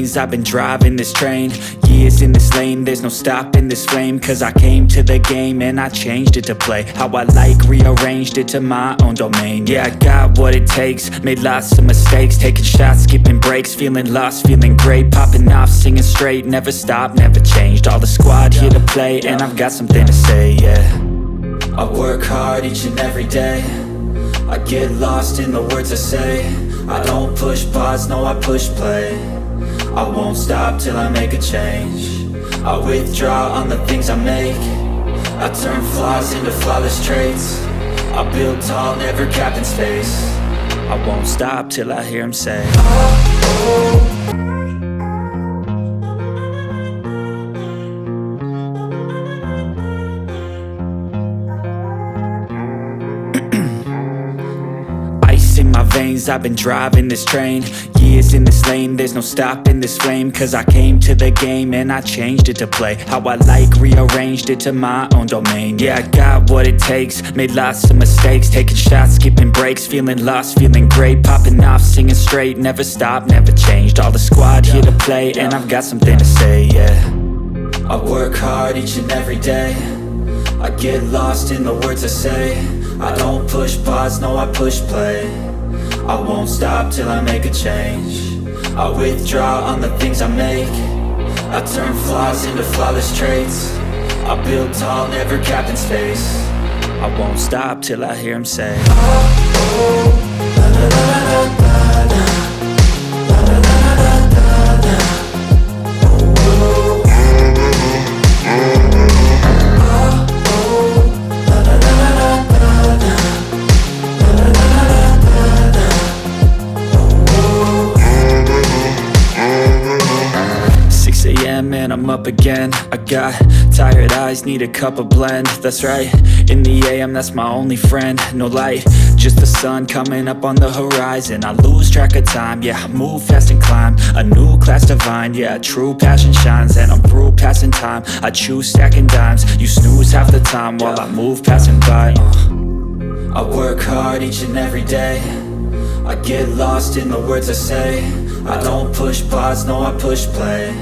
veins, I've been driving this train. Years in this lane, there's no stopping this flame. Cause I came to the game and I changed it to play how I like, rearranged it to my own domain. Yeah, I got what it takes, made lots of mistakes, taking shots, skipping breaks, feeling lost, feeling great, popping off, singing straight, never stopped, never changed. All the squad here to play, and I've got something to say, yeah. I work hard each and every day, I get lost in the words I say. I don't push pause, no, I push play. I won't stop till I make a change. I withdraw on the things I make. I turn flaws into flawless traits. I build tall, never capped in space. I won't stop till I hear him say, oh, oh. In my veins, I've been driving this train. Years in this lane, there's no stopping this flame. Cause I came to the game and I changed it to play how I like, rearranged it to my own domain. Yeah, I got what it takes, made lots of mistakes, taking shots, skipping breaks, feeling lost, feeling great, popping off, singing straight, never stopped, never changed. All the squad here to play, and I've got something to say, yeah. I work hard each and every day, I get lost in the words I say. I don't push pause, no, I push play. I won't stop till I make a change. I withdraw on the things I make. I turn flaws into flawless traits. I build tall, never capped in space. I won't stop till I hear him say, oh, oh, la, la, la, la, la, la. And I'm up again. I got tired eyes, need a cup of blend. That's right, in the AM, that's my only friend. No light, just the sun coming up on the horizon. I lose track of time, yeah, I move fast and climb a new class divine, yeah, true passion shines. And I'm through passing time, I choose stacking dimes. You snooze half the time while I move passing by. I work hard each and every day, I get lost in the words I say. I don't push pause, no, I push play.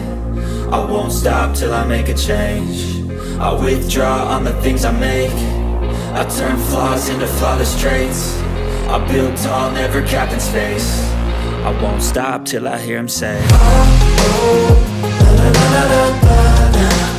I won't stop till I make a change. I withdraw on the things I make. I turn flaws into flawless traits. I build tall, never capped in space. I won't stop till I hear him say, oh, oh, la, la, la, la, la, la.